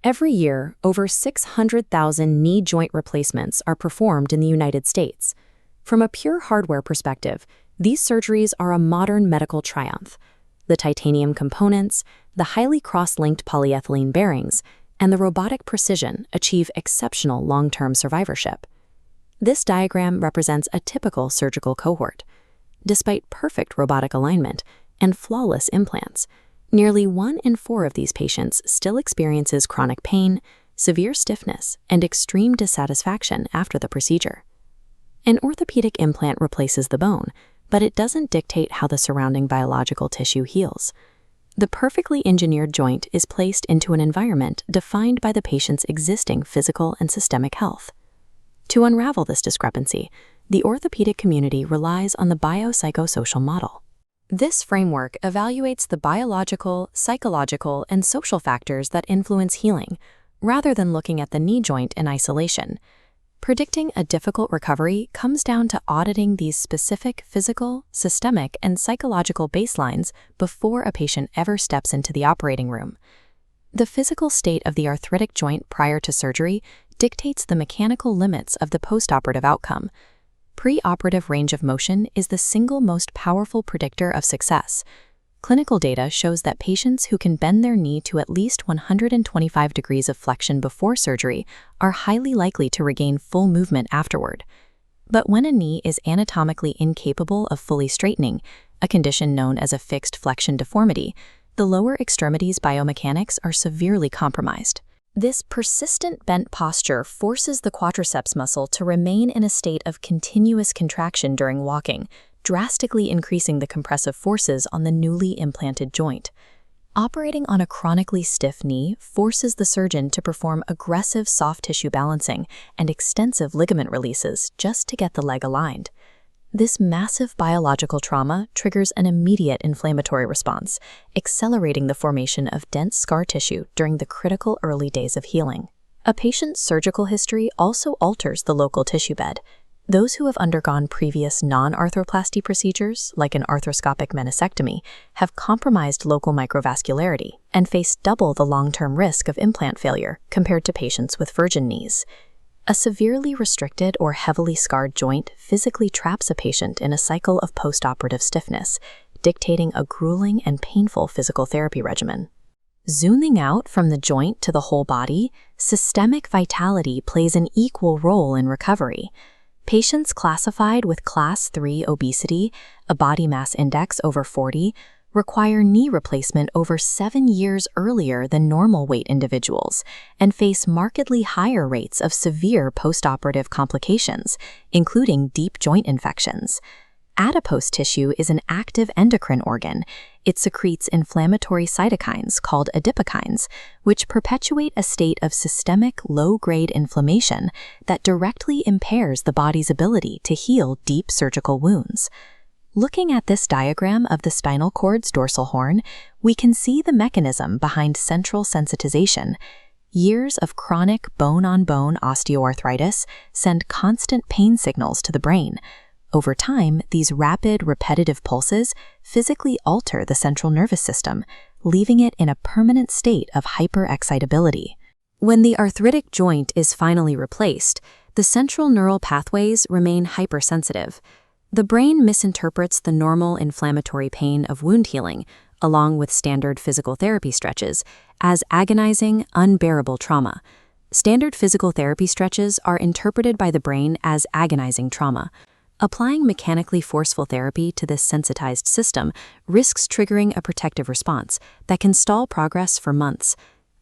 Every year, over 600,000 knee joint replacements are performed in the United States. From a pure hardware perspective, these surgeries are a modern medical triumph. The titanium components, the highly cross-linked polyethylene bearings, and the robotic precision achieve exceptional long-term survivorship. This diagram represents a typical surgical cohort. Despite perfect robotic alignment and flawless implants, nearly 1 in 4 of these patients still experiences chronic pain, severe stiffness, and extreme dissatisfaction after the procedure. An orthopedic implant replaces the bone, but it doesn't dictate how the surrounding biological tissue heals. The perfectly engineered joint is placed into an environment defined by the patient's existing physical and systemic health. To unravel this discrepancy, the orthopedic community relies on the biopsychosocial model. This framework evaluates the biological, psychological, and social factors that influence healing, rather than looking at the knee joint in isolation. Predicting a difficult recovery comes down to auditing these specific physical, systemic, and psychological baselines before a patient ever steps into the operating room. The physical state of the arthritic joint prior to surgery dictates the mechanical limits of the postoperative outcome. Pre-operative range of motion is the single most powerful predictor of success. Clinical data shows that patients who can bend their knee to at least 125 degrees of flexion before surgery are highly likely to regain full movement afterward. But when a knee is anatomically incapable of fully straightening, a condition known as a fixed flexion deformity, the lower extremities biomechanics are severely compromised. This persistent bent posture forces the quadriceps muscle to remain in a state of continuous contraction during walking, drastically increasing the compressive forces on the newly implanted joint. Operating on a chronically stiff knee forces the surgeon to perform aggressive soft tissue balancing and extensive ligament releases just to get the leg aligned. This massive biological trauma triggers an immediate inflammatory response, accelerating the formation of dense scar tissue during the critical early days of healing. A patient's surgical history also alters the local tissue bed. Those who have undergone previous non-arthroplasty procedures, like an arthroscopic meniscectomy, have compromised local microvascularity and face double the long-term risk of implant failure compared to patients with virgin knees. A severely restricted or heavily scarred joint physically traps a patient in a cycle of postoperative stiffness, dictating a grueling and painful physical therapy regimen. Zooming out from the joint to the whole body, systemic vitality plays an equal role in recovery. Patients classified with Class 3 obesity, a body mass index over 40, require knee replacement over 7 years earlier than normal weight individuals and face markedly higher rates of severe postoperative complications, including deep joint infections. Adipose tissue is an active endocrine organ. It secretes inflammatory cytokines called adipokines, which perpetuate a state of systemic low-grade inflammation that directly impairs the body's ability to heal deep surgical wounds. Looking at this diagram of the spinal cord's dorsal horn, we can see the mechanism behind central sensitization. Years of chronic bone-on-bone osteoarthritis send constant pain signals to the brain. Over time, these rapid, repetitive pulses physically alter the central nervous system, leaving it in a permanent state of hyperexcitability. When the arthritic joint is finally replaced, the central neural pathways remain hypersensitive. The brain misinterprets the normal inflammatory pain of wound healing, along with standard physical therapy stretches, as agonizing, unbearable trauma. Standard physical therapy stretches are interpreted by the brain as agonizing trauma. Applying mechanically forceful therapy to this sensitized system risks triggering a protective response that can stall progress for months.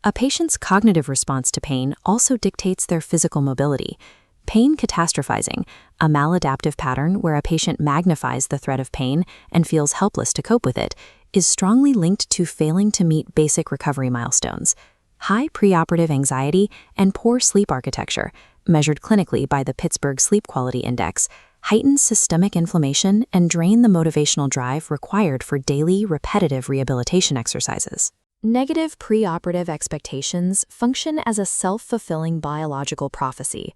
A patient's cognitive response to pain also dictates their physical mobility. Pain catastrophizing, a maladaptive pattern where a patient magnifies the threat of pain and feels helpless to cope with it, is strongly linked to failing to meet basic recovery milestones. High preoperative anxiety and poor sleep architecture, measured clinically by the Pittsburgh Sleep Quality Index, heighten systemic inflammation and drain the motivational drive required for daily, repetitive rehabilitation exercises. Negative preoperative expectations function as a self-fulfilling biological prophecy.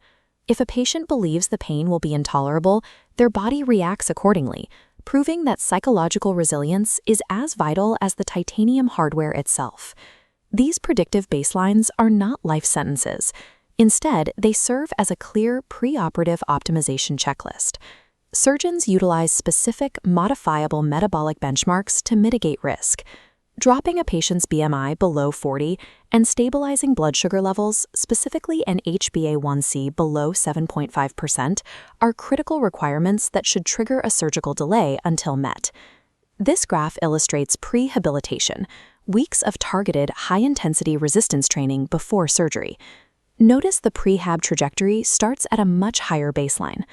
If a patient believes the pain will be intolerable, their body reacts accordingly, proving that psychological resilience is as vital as the titanium hardware itself. These predictive baselines are not life sentences. Instead, they serve as a clear preoperative optimization checklist. Surgeons utilize specific, modifiable metabolic benchmarks to mitigate risk. Dropping a patient's BMI below 40 and stabilizing blood sugar levels, specifically an HbA1c below 7.5%, are critical requirements that should trigger a surgical delay until met. This graph illustrates prehabilitation, weeks of targeted high-intensity resistance training before surgery. Notice the prehab trajectory starts at a much higher baseline.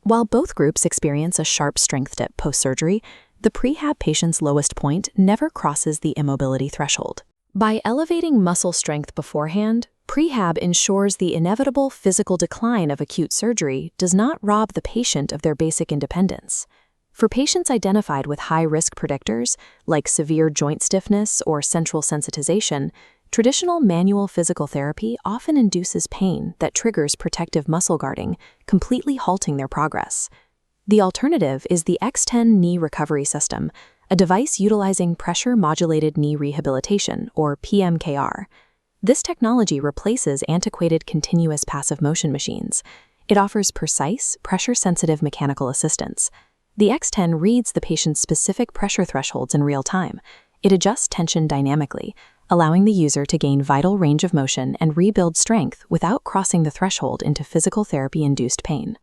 While both groups experience a sharp strength dip post-surgery, the prehab patient's lowest point never crosses the immobility threshold. By elevating muscle strength beforehand, prehab ensures the inevitable physical decline of acute surgery does not rob the patient of their basic independence. For patients identified with high-risk predictors, like severe joint stiffness or central sensitization, traditional manual physical therapy often induces pain that triggers protective muscle guarding, completely halting their progress. The alternative is the X10 knee recovery system, a device utilizing pressure-modulated knee rehabilitation, or PMKR. This technology replaces antiquated continuous passive motion machines. It offers precise, pressure-sensitive mechanical assistance. The X10 reads the patient's specific pressure thresholds in real time. It adjusts tension dynamically, allowing the user to gain vital range of motion and rebuild strength without crossing the threshold into physical therapy-induced pain.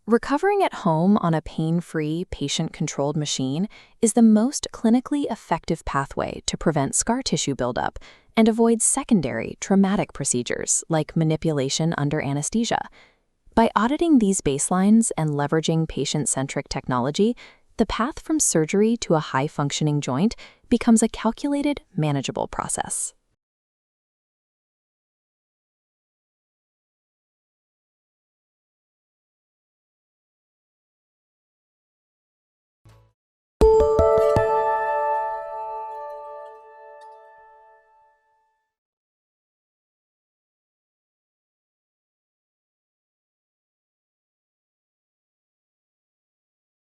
Recovering at home on a pain-free, patient-controlled machine is the most clinically effective pathway to prevent scar tissue buildup and avoid secondary, traumatic procedures like manipulation under anesthesia. By auditing these baselines and leveraging patient-centric technology, the path from surgery to a high-functioning joint becomes a calculated, manageable process.